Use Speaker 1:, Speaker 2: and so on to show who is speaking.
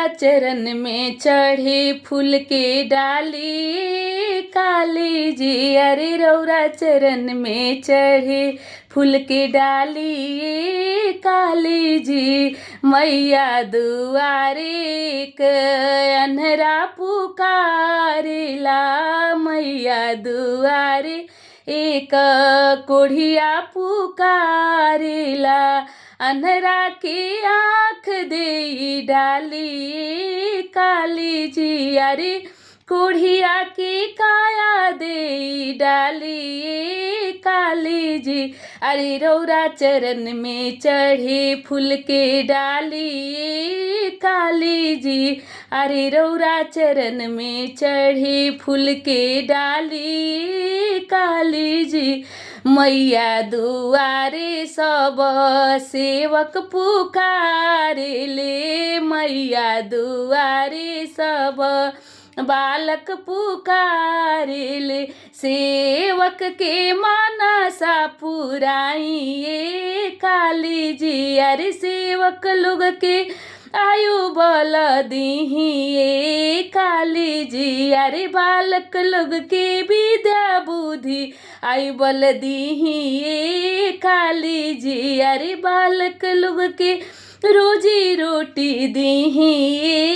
Speaker 1: चरण में चढ़े फूल के डाली काली जी। अरे रौरा चरण में चढ़े फूल के डाली काली जी। मैया दुआरे एक अन्हरा पुकारेला, मैया दुआरे एक कोढ़िया पुकारेला। अन्हरा की आँख दे डाली काली जी। अरे कोढ़िया की काया दे डाली काली जी। अरे रौरा चरण में चढ़े फूल के डाली काली जी। अरे रौरा चरण में चढ़े फूल के डाली काली जी। मैया दुआरे सब सेवक पुकारे ले, मैया दुआरे सब बालक पुकारे ले। सेवक के मानसा पुराइए काली जी। अरे सेवक लोग के आयु बल दीहिए काली जी। अरे बालक लोग के विद्या बुद्धि आयु बल दीहिए काली जी। अरे बालक लोग के रोजी रोटी दीहिए।